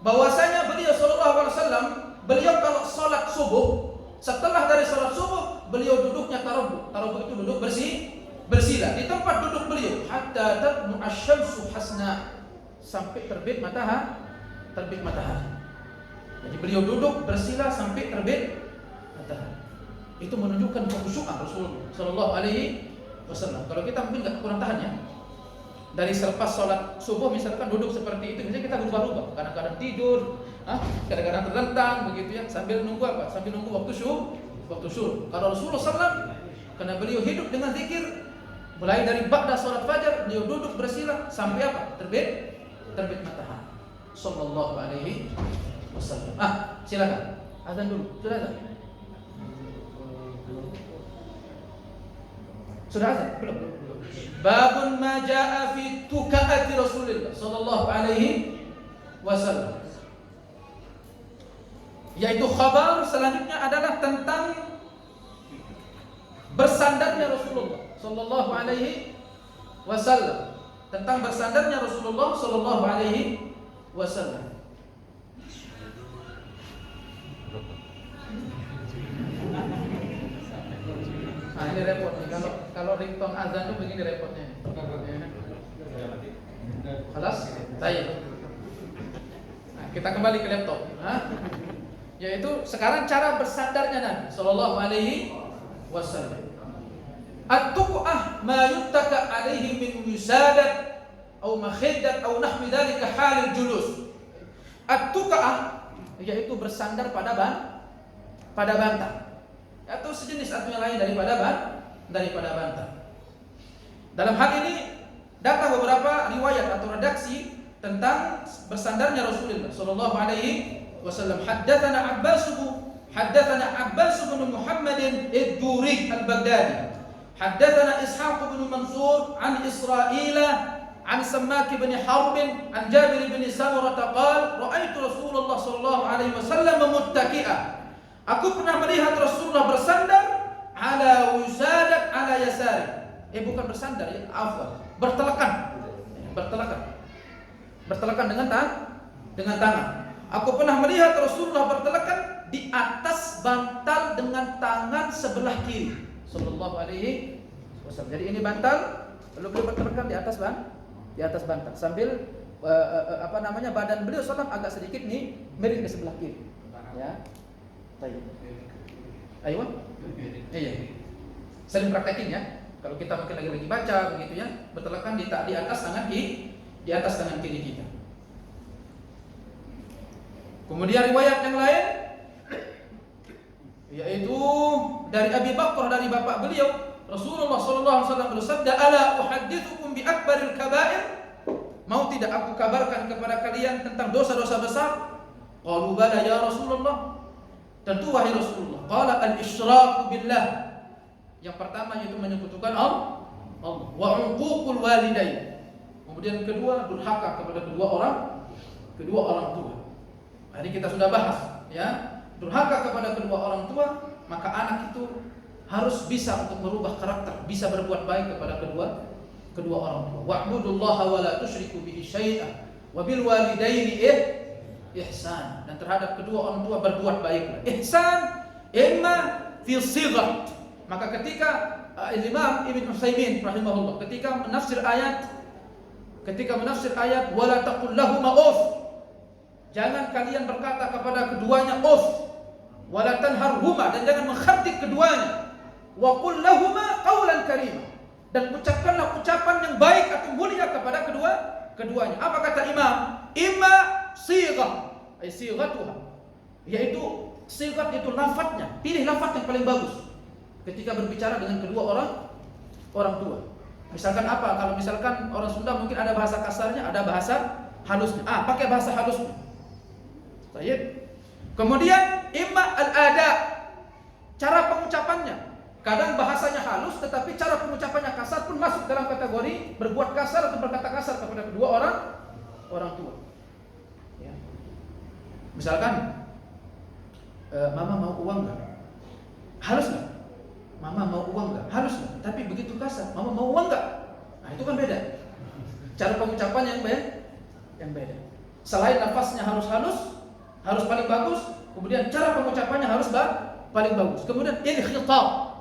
bahwasanya beliau sallallahu alaihi wasallam beliau kalau salat subuh, setelah dari salat subuh beliau duduknya tarubuh. Tarubuh itu duduk bersila di tempat duduk beliau hatta tatlu asy-syamsu hasna, sampai terbit matahari. Jadi beliau duduk bersila sampai terbit. Itu menunjukkan kekhusyukan Rasulullah sallallahu alaihi wasallam. Kalau kita mungkin enggak kurang tahan ya. Dari selepas sholat subuh misalkan duduk seperti itu, misalnya kita berubah-ubah, kadang-kadang tidur, kadang-kadang terlentang begitu ya, sambil nunggu apa? Sambil nunggu waktu syuhur. Kalau Rasulullah sallallahu, karena beliau hidup dengan zikir, mulai dari ba'da sholat fajar beliau duduk bersila sampai apa? Terbit matahari. Sallallahu alaihi wasallam. Silakan. Azan dulu. Sudah azan? Sudah azan? Belum. Babun ma jaa fi tukaati Rasulullah sallallahu alaihi wasallam. Yaitu khabar selanjutnya adalah tentang bersandarnya Rasulullah sallallahu alaihi wasallam. Tentang bersandarnya Rasulullah sallallahu alaihi wasallam. Ini repot nih, kalau ringtone azan tuh begini repotnya. Halas? Baik. Nah, kita kembali ke laptop. Yaitu sekarang cara bersandarnya Nabi sallallahu alaihi wasallam. At-tuqah ma yuttaka alaihi min wisadat atau makhiddat atau nahwi dzalika halil julus. At-tuqah yaitu bersandar pada bantal. Atau sejenis atau yang lain daripada bantal. Dalam hal ini datang beberapa riwayat atau redaksi tentang bersandarnya Rasulullah sallallahu alaihi wasallam. Haddatsana Abbas bin Muhammad ad-Duri al-Baghdadi. Haddatsana Ishaq bin Mansur an Israila an Sammak bin Harb an Jabir bin Samurah qala ra'aitu Rasulullah sallallahu alaihi wasallam muttaki'a. Aku pernah melihat Rasulullah bersandar ala wisadat ala yasari. Bukan bersandar ya, afwan. Bertelekan dengan tangan. Aku pernah melihat Rasulullah bertelekan di atas bantal dengan tangan sebelah kiri. Sallallahu alaihi wasallam. Jadi ini bantal, lalu beliau bertelekan di atas bantal sambil badan beliau sallam agak sedikit nih miring ke sebelah kiri. Ya. Baik. Ayo. Iya. Saling praktekin ya. Kalau kita mungkin lagi baca begitu ya, bertelekan di atas tangan kiri kita. Kemudian riwayat yang lain yaitu dari Abi Bakar, dari bapak beliau, Rasulullah sallallahu alaihi wasallam bersabda, "Ala uhaddithukum bi akbaril kaba'ir?" Mau tidak aku kabarkan kepada kalian tentang dosa-dosa besar? Qalu bala ya Rasulullah. Tentu wahai Rasulullah. Qala al-isyraku billah. Yang pertama yaitu menyekutukan Allah. Wa uququl walidain. Kemudian kedua, durhaka kepada kedua orang tua. Tadi kita sudah bahas, ya. Durhaka kepada kedua orang tua, maka anak itu harus bisa untuk merubah karakter, bisa berbuat baik kepada kedua orang tua. Wa'budullaha wa la tusyriku bihi syai'an wa bil walidaini ihsan, dan terhadap kedua orang tua berbuat baiklah. Ihsan imma fi sighat. Maka ketika Imam Ibn Utsaimin rahimahullah ketika menafsir ayat wala taqul lahuma uff, jangan kalian berkata kepada keduanya uff, wala tanharhuma, dan jangan mengkhatik keduanya, wa qul lahuma qawlan karima, dan ucapkanlah ucapan yang baik atau mulia kepada keduanya. Apa kata Imam? Imma sighah, ay sighatuha, yaitu sighat itu lafadznya. Pilih lafadz yang paling bagus ketika berbicara dengan kedua orang tua. Misalkan apa? Kalau misalkan orang Sunda mungkin ada bahasa kasarnya, ada bahasa halusnya. Pakai bahasa halusnya. Baik. Kemudian imma al-ada, cara pengucapannya. Kadang bahasanya halus tetapi cara pengucapannya kasar pun masuk dalam kategori berbuat kasar atau berkata kasar kepada kedua orang tua. Ya. Misalkan mama mau uang enggak? Halus enggak? Mama mau uang enggak? Halus enggak? Tapi begitu kasar, mama mau uang enggak? Nah, itu kan beda. Cara pengucapan yang beda. Selain nafasnya harus halus, harus paling bagus, kemudian cara pengucapannya harus paling bagus. Kemudian ini khitab.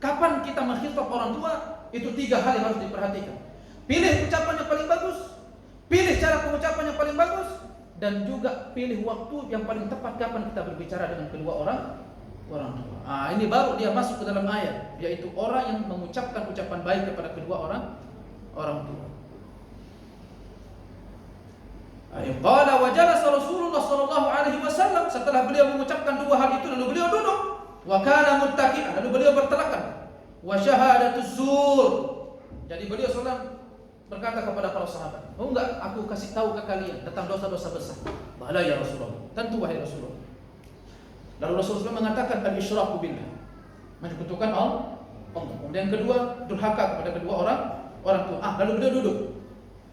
Kapan kita mengkhitab orang tua? Itu 3 hal yang harus diperhatikan. Pilih ucapan yang paling bagus, pilih cara pengucapan yang paling bagus, dan juga pilih waktu yang paling tepat kapan kita berbicara dengan kedua orang tua. Ini baru dia masuk ke dalam ayat, yaitu orang yang mengucapkan ucapan baik kepada kedua orang tua. Qala wa jalasa Rasulullah sallallahu alaihi wasallam, setelah beliau mengucapkan 2 hal itu lalu beliau duduk. Wa kana muttaqi'an, lalu beliau bertelakan. Wa syahadatuz zur. Jadi beliau sallallahu berkata kepada para sahabat, "Oh enggak, aku kasih tahu ke kalian tentang dosa-dosa besar." "Bala ya Rasulullah." Tentu wahai Rasulullah. Lalu Rasulullah mengatakan al-isyraku billah, menyekutukan Allah. Kemudian kedua, durhaka kepada kedua orang tua. Lalu beliau duduk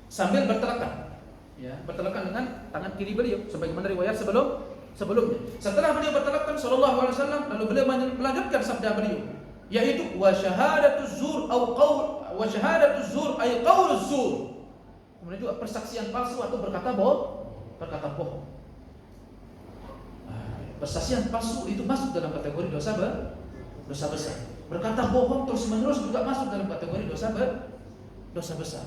sambil bertelakan. Ya, bertelakan dengan tangan kiri beliau sebagaimana riwayat sebelumnya. Setelah beliau bertelakan sallallahu alaihi wasallam, lalu beliau melanjutkan sabda beliau, yaitu wa syahadatuz zur ay qauluz zur. Kemudian juga persaksian palsu atau berkata bohong. Persaksian palsu itu masuk dalam kategori dosa besar. Berkata bohong terus-menerus juga masuk dalam kategori dosa besar.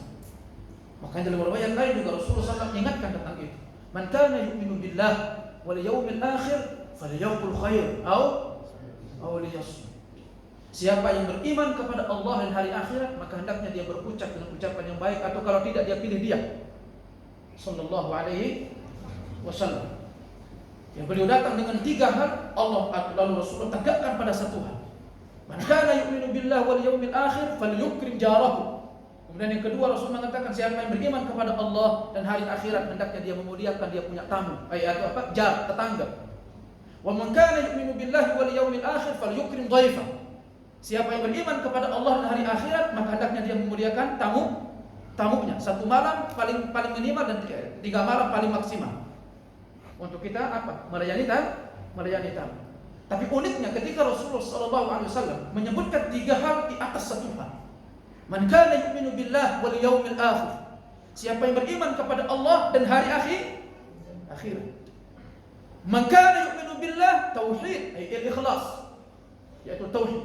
Makanya dalam riwayat lain juga Rasulullah SAW mengingatkan tentang itu. Man kana yu'minu billah wal yawmil akhir falyaqul khair aw liyasmut. Siapa yang beriman kepada Allah dan hari akhirat, maka hendaknya dia berucap dengan ucapan yang baik, atau kalau tidak dia pilih diam. Sallallahu alaihi wasallam. Yang beliau datang dengan 3 hal, Allah lalu Rasulullah tegakkan pada 1 hal. Man kana yu'minu billah wal yawmil akhir falyukrim jarahu. Kemudian yang kedua Rasul mengatakan siapa yang beriman kepada Allah dan hari akhirat hendaknya dia memuliakan dia punya tamu, atau jar, tetangga. Wa man kana yu'minu billahi wal yawmil akhir falyukrim dhaifa. Siapa yang beriman kepada Allah dan hari akhirat maka hendaknya dia memuliakan tamunya. 1 malam paling minimal dan 3 malam paling maksimal. Untuk kita apa? Melayani tamu. Tapi uniknya ketika Rasulullah SAW menyebutkan 3 hal di atas 1 hal. Man kana yu'minu billah wal yawmil akhir. Siapa yang beriman kepada Allah dan hari akhirat. Man kana yu'minu billah tauhid, al-ikhlas, yaitu tauhid.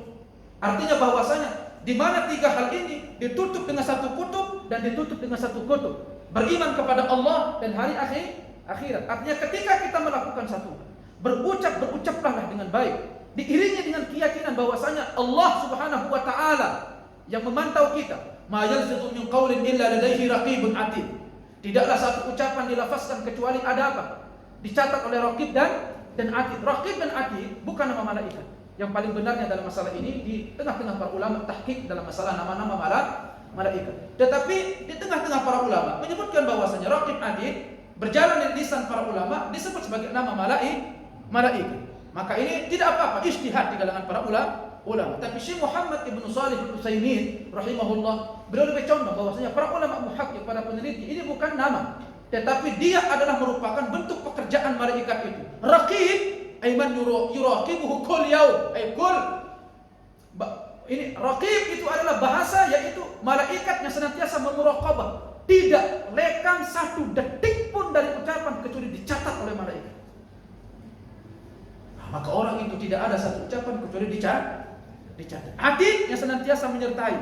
Artinya bahwasanya di mana 3 hal ini ditutup dengan 1 kutub dan ditutup dengan 1 kutub. Beriman kepada Allah dan hari akhirat. Artinya ketika kita melakukan satu, berucaplah dengan baik, diiringi dengan keyakinan bahwasanya Allah Subhanahu wa taala yang memantau kita. Ma yalfizu min qaulin illa ladaihi raqibun atid. Tidaklah satu ucapan dilafazkan kecuali ada apa? Dicatat oleh raqib dan atid. Raqib dan atid bukan nama malaikat. Yang paling benarnya dalam masalah ini di tengah-tengah para ulama tahqiq dalam masalah nama-nama malaikat. Tetapi di tengah-tengah para ulama menyebutkan bahwasanya raqib atid berjalan di lisan para ulama disebut sebagai nama malaikat. Maka ini tidak apa-apa ijtihad di kalangan para ulama. Tapi Syekh Muhammad Ibn Shalih Al-Utsaimin rahimahullah beliau lebih condong bahwasanya para ulama muhaqqiq, para peneliti, ini bukan nama, tetapi dia adalah merupakan bentuk pekerjaan malaikat itu. Raqib ay man yuraqibuhu kull yaum, ay kull. Ini raqib itu adalah bahasa, yaitu malaikat yang senantiasa memuraqabah, tidak lekang 1 detik pun dari ucapan kecuali dicatat oleh malaikat. Maka orang itu tidak ada 1 ucapan kecuali dicatat. Atid yang senantiasa menyertai,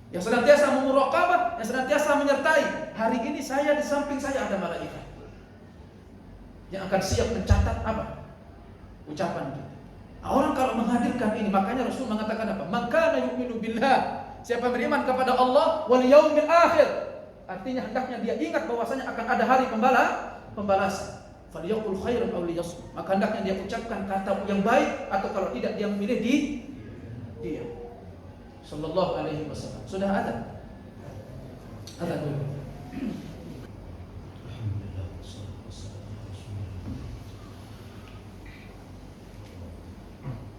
yang senantiasa memuraqabah, yang senantiasa menyertai. Hari ini saya di samping saya ada malaikat yang akan siap mencatat apa? Ucapan kita. Orang kalau menghadirkan ini, makanya Rasul mengatakan apa? Man kana yu'minu billah, siapa beriman kepada Allah wal yaumil akhir, artinya hendaknya dia ingat bahwasanya akan ada hari pembalasan. Falyaqul khairan aw liyasmut, maka hendaknya dia ucapkan kata yang baik, atau kalau tidak dia memilih diam. sallallahu alaihi wasallam. Sudah ada. Ada dulu. Alhamdulillah, wassalatu wassalamu ala Rasulillah.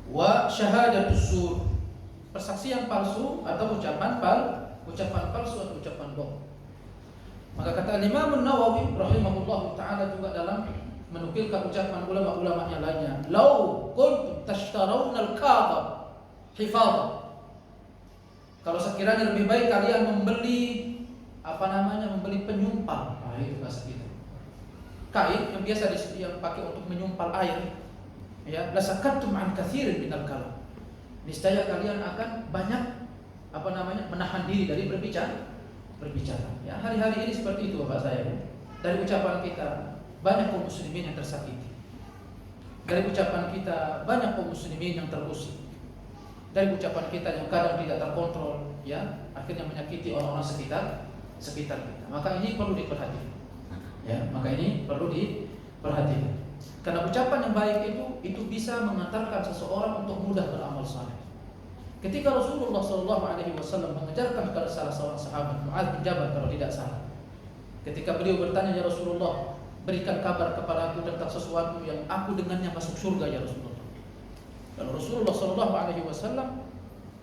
Wa syahadatus zur, persaksian palsu atau ucapan palsu atau ucapan bohong. Maka kata Imam An-Nawawi rahimahullah taala juga dalam menukilkan ucapan ulama-ulama yang lainnya, "Lau kuntum tashtarawna al-kadhib hifadha." Kalau sekiranya lebih baik kalian membeli membeli penyumpal. Itu bahasa kita. Kain yang biasa yang pakai untuk menyumpal air. Ya, lasakattum an katsirin minal kalam. Niscaya kalian akan banyak menahan diri dari berbicara. Ya, hari-hari ini seperti itu Bapak saya. Dari ucapan kita banyak kaum muslimin yang tersakiti. Dari ucapan kita banyak kaum muslimin yang terusik. Dari ucapan kita yang kadang tidak terkontrol, ya, akhirnya menyakiti orang-orang sekitar kita. Maka ini perlu diperhatikan. Ya, maka ini perlu diperhatikan. Karena ucapan yang baik itu bisa mengantarkan seseorang untuk mudah beramal saleh. Ketika Rasulullah SAW mengajarkan kepada salah seorang sahabat, Mu'adz bin Jabal kalau tidak salah, ketika beliau bertanya, "Ya Rasulullah, berikan kabar kepadaku tentang sesuatu yang aku dengannya masuk surga ya Rasulullah." Lalu Rasulullah SAW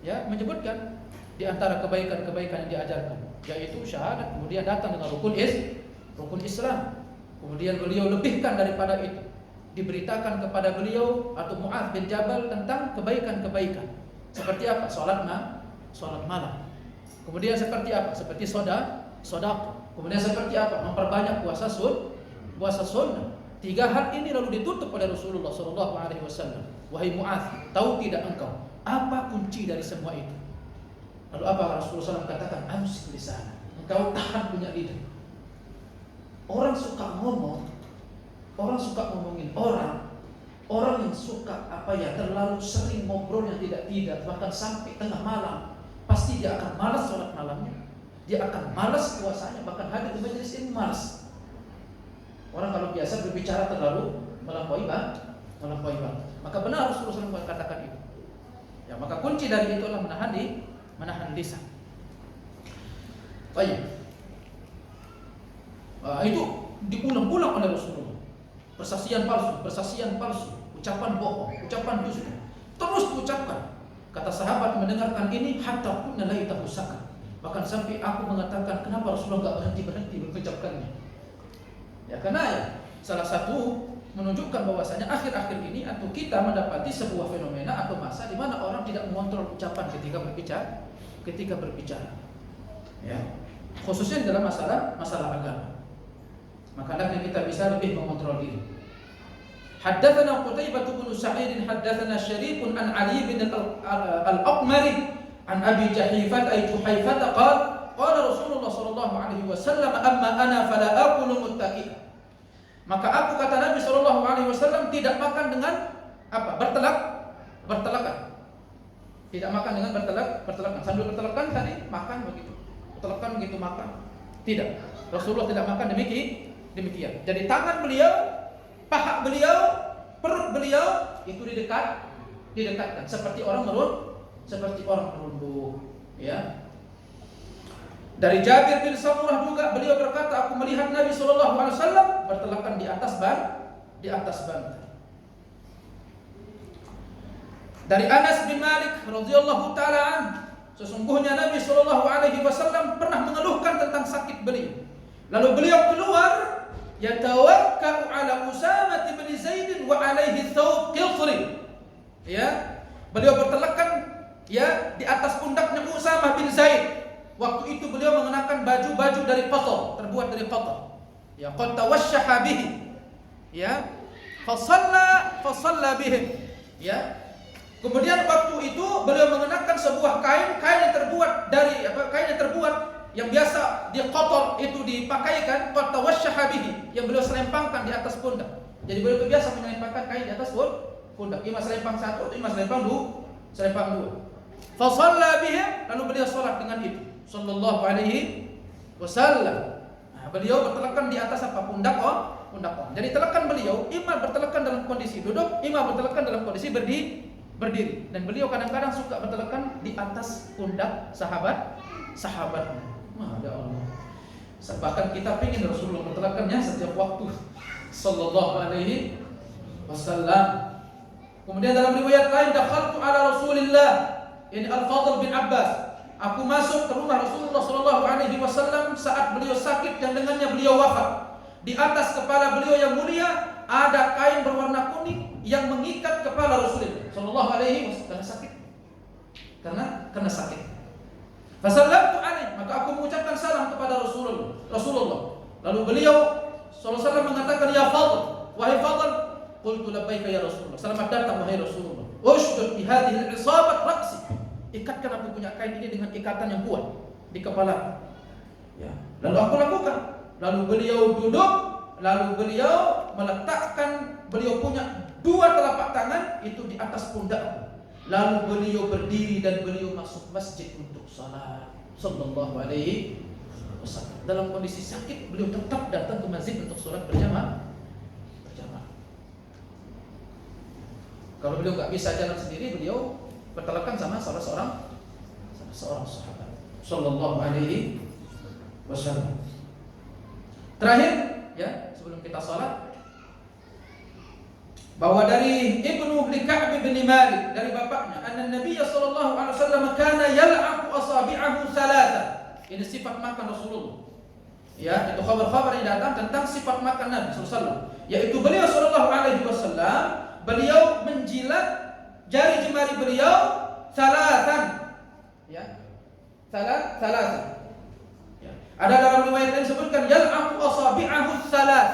ya menyebutkan di antara kebaikan-kebaikan yang diajarkan, yaitu syahadat, kemudian datang dengan rukun Islam. Kemudian beliau lebihkan daripada itu, diberitakan kepada beliau atau Mu'adz bin Jabal tentang kebaikan-kebaikan. Seperti apa? Salat malam. Kemudian seperti apa? Seperti sedekah. Kemudian seperti apa? Memperbanyak puasa sunnah. 3 hal ini lalu ditutup oleh Rasulullah SAW. "Wahai Mu'adz, tahu tidak engkau apa kunci dari semua itu?" Lalu apa Rasulullah SAW katakan? "Amsik lisan." Engkau tahan punya lidah. Orang suka ngomongin orang yang suka terlalu sering ngobrol yang tidak, bahkan sampai tengah malam, pasti dia akan malas sholat malamnya, dia akan malas puasanya, bahkan hadir di majelis ini malas. Orang kalau biasa berbicara terlalu melampaui batas. Maka benar Rasulullah SAW katakan itu. Ya, maka kunci dari itu adalah menahan lisan. Baik. Itu diulang-ulang oleh Rasulullah. Persaksian palsu, ucapan bohong, ucapan dusta, terus diucapkan. Kata sahabat mendengarkan ini, hatta kunna la yatahusakan. Bahkan sampai aku mengatakan, kenapa Rasulullah enggak berhenti mengucapkannya? Ya, karena salah satu menunjukkan bahwasanya akhir-akhir ini atau kita mendapati sebuah fenomena atau masa di mana orang tidak mengontrol ucapan ketika berbicara. Ya, khususnya dalam masalah agama. Maka hendaknya kita bisa lebih mengontrol diri. Haddatsana Qutaibah bin Sa'id, haddatsana Syarif an Ali bin al-Aqmari an Abi Juhayfah qala Rasulullah sallallahu alaihi wasallam, "Amma ana fala aqulu muttaqi." Maka aku, kata Nabi sallallahu alaihi wasallam, tidak makan dengan bertelakan. Tidak makan dengan bertelakan. Sambil bertelakan tadi makan begitu. Bertelakan begitu makan. Tidak. Rasulullah tidak makan demikian. Jadi tangan beliau, paha beliau, perut beliau itu didekatkan seperti orang merunduk, ya. Dari Jabir bin Samurah juga beliau berkata, aku melihat Nabi SAW bertelakan di atas bantal. Dari Anas bin Malik radhiyallahu taala anhu, sesungguhnya Nabi SAW pernah mengeluhkan tentang sakit beliau. Lalu beliau keluar, yatawakka'u ala Usamah bin Zaid wa alaihi thawb qitri. Ya, beliau bertelekan ya di atas pundaknya Usamah bin Zaid. Waktu itu beliau mengenakan baju-baju dari qatar, terbuat dari qatar. Ya, qad tawashshaha bihi. Ya, fa shalla bihim. Ya. Kemudian waktu itu beliau mengenakan sebuah kain yang terbuat dari kain yang terbuat yang biasa di qatar itu dipakaikan, qad tawashshaha bihi, yang beliau selempangkan di atas pundak. Jadi beliau biasa menyelempangkan kain di atas pundak. Ima selempang satu, ima selempang dua. Fa shalla bihim, lalu beliau salat dengan itu. Sallallahu alaihi wasallam. Nah, beliau bertelekan di atas pundak on. Jadi telekan beliau ima bertelekan dalam kondisi duduk, ima bertelekan dalam kondisi berdiri. Dan beliau kadang-kadang suka bertelekan di atas pundak sahabatnya. Masya Allah. Bahkan kita ingin Rasulullah bertelekannya setiap waktu. Sallallahu alaihi wasallam. Kemudian dalam riwayat lain, dakhaltu ala Rasulillah, ini Al-Fadl bin Abbas. Aku masuk ke rumah Rasulullah sallallahu alaihi wasallam saat beliau sakit dan dengannya beliau wafat. Di atas kepala beliau yang mulia ada kain berwarna kuning yang mengikat kepala Rasulullah sallallahu alaihi wasallam karena sakit. Karena sakit. Fasallamtu alaihi, maka aku mengucapkan salam kepada Rasulullah. Lalu beliau sallallahu alaihi wasallam mengatakan, ya Fadl, wahai Fadl. Qultu labbaika ya Rasulullah. Selamat datang wahai Rasulullah. Ushdud bi hadhihi al-isabat ra'si. Ikatkan aku punya kain ini dengan ikatan yang kuat di kepala. Ya. Lalu aku lakukan. Lalu beliau duduk, lalu beliau meletakkan, beliau punya 2 telapak tangan itu di atas pundakku. Lalu beliau berdiri dan beliau masuk masjid untuk salat. Sallallahu alaihi wasallam. Dalam kondisi sakit beliau tetap datang ke masjid untuk salat berjamaah. Kalau beliau nggak bisa jalan sendiri, beliau bertelekan sama salah seorang sahabat. Sallallahu alaihi wasallam. Terakhir, ya, sebelum kita salat, bahwa dari Ibnu Ka'b bin Malik, dari bapaknya, anna Nabi sallallahu alaihi wasallam kana yal'aqu asabi'ahu thalatha. Ini sifat makan Rasulullah. Ya, itu khabar-khabar yang datang tentang sifat makan Nabi sallallahu alaihi wasallam, yaitu beliau sallallahu alaihi wasallam beliau menjilat jari jemari beliau thalathan. Ya. Thalathan. Ya. Ada dalam riwayat yang disebutkan yal'aqu asabi'ahu thalath,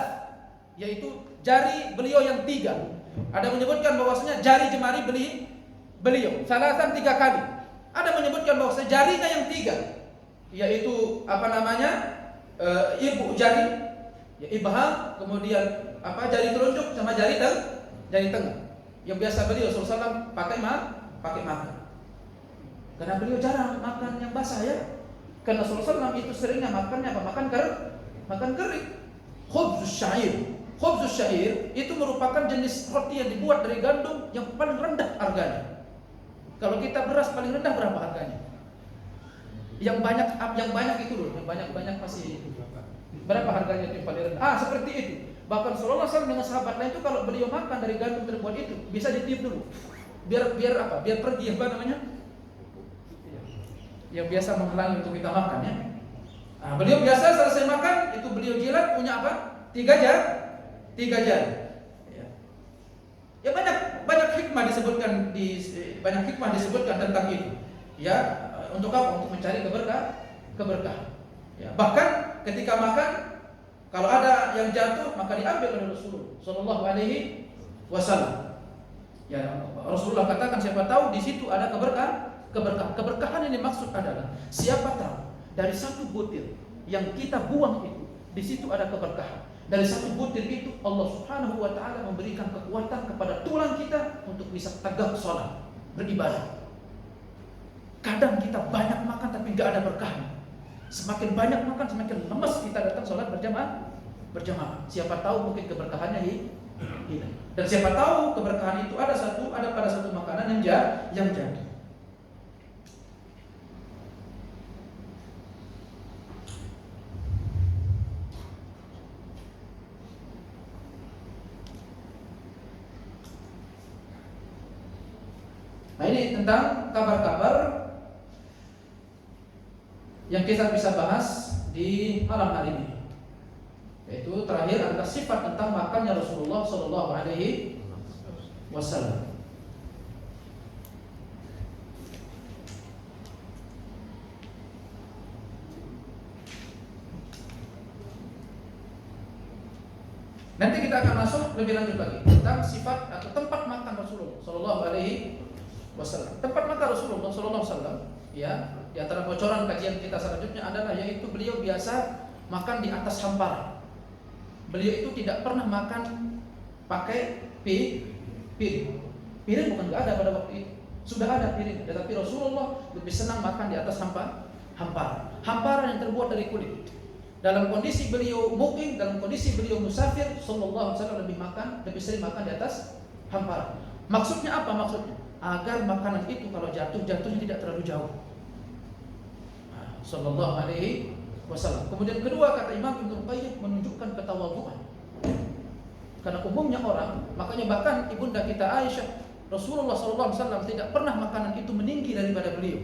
yaitu jari beliau yang 3. Ada menyebutkan bahwasanya jari jemari beliau thalathan 3 kali. Ada menyebutkan bahwasanya jarinya yang 3, yaitu ibu jari, ya, ibham, kemudian jari telunjuk sama jari tengah. Yang biasa beliau SAW pakai makan. Karena beliau jarang makan yang basah, ya. Karena SAW itu seringnya makannya apa? Makan kering. Khubzus syair itu merupakan jenis roti yang dibuat dari gandum yang paling rendah harganya. Kalau kita beras paling rendah berapa harganya? Yang banyak itu loh, yang banyak masih berapa harganya itu yang paling rendah? Seperti itu. Bahkan Rasulullah SAW dengan sahabat lain itu kalau beliau makan dari gandum terbuat itu bisa ditiup dulu. Biar pergi yang biasa menghalangi untuk kita makan, ya. Beliau biasa selesai makan itu beliau jilat punya 3 jari. Ya, banyak hikmah disebutkan tentang itu. Ya, untuk apa? Untuk mencari keberkahan. Ya, bahkan ketika makan, kalau ada yang jatuh maka diambil oleh Rasulullah sallallahu alaihi wasallam. Ya, Rasulullah katakan siapa tahu di situ ada keberkahan. Keberkahan ini maksud adalah siapa tahu dari 1 butir yang kita buang itu, di situ ada keberkahan. Dari 1 butir itu Allah Subhanahu wa taala memberikan kekuatan kepada tulang kita untuk bisa tegak salat, beribadah. Kadang kita banyak makan tapi enggak ada berkahnya. Semakin banyak makan semakin lemas kita datang sholat berjamaah. Siapa tahu mungkin keberkahannya hilang. Dan siapa tahu keberkahan itu ada pada satu makanan yang jadi. Nah, ini tentang kabar-kabar yang kita bisa bahas di malam hari ini. Yaitu terakhir adalah sifat tentang makannya Rasulullah sallallahu alaihi wasallam. Nanti kita akan masuk lebih lanjut lagi tentang sifat atau tempat makan Rasulullah sallallahu alaihi wasallam. Tempat makan Rasulullah sallallahu alaihi wasallam, ya, di antara bocoran kajian kita selanjutnya adalah yaitu beliau biasa makan di atas hamparan. Beliau itu tidak pernah makan pakai piring. Piring bukan nggak ada pada waktu itu, sudah ada piring. Tetapi Rasulullah lebih senang makan di atas hamparan. Hamparan yang terbuat dari kulit. Dalam kondisi beliau mukim, dalam kondisi beliau musafir, sallallahu alaihi wasallam lebih sering makan di atas hamparan. Maksudnya apa? agar makanan itu kalau jatuhnya tidak terlalu jauh. Sallallahu alaihi wasallam. Kemudian kedua, kata Imam Ibnu Qayyim, menunjukkan ketawadhuan. Karena umumnya orang, makanya bahkan ibunda kita Aisyah, Rasulullah sallallahu alaihi wasallam tidak pernah makanan itu meninggi daripada beliau.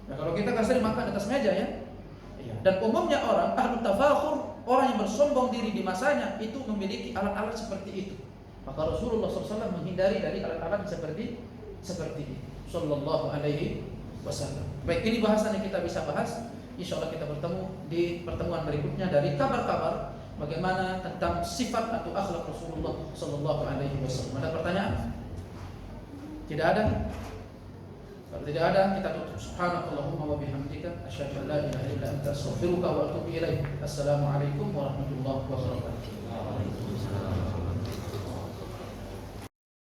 Nah, kalau kita kan sering makan di atas meja ya. Dan umumnya orang ahlu tafakhur, orang yang bersombong diri di masanya itu memiliki alat-alat seperti itu. Maka Rasulullah SAW menghindari dari alat-alat seperti itu. Sallallahu alaihi wasallam. Baik, ini bahasan yang kita bisa bahas. Insyaallah kita bertemu di pertemuan berikutnya dari kabar-kabar bagaimana tentang sifat atau akhlak Rasulullah sallallahu alaihi wasallam. Ada pertanyaan? Tidak ada? Kalau tidak ada, kita tutup. Subhanakallahumma wa bihamdika asyhadu an la ilaha illa anta astaghfiruka wa atubu ilaik. Assalamualaikum warahmatullahi wabarakatuh.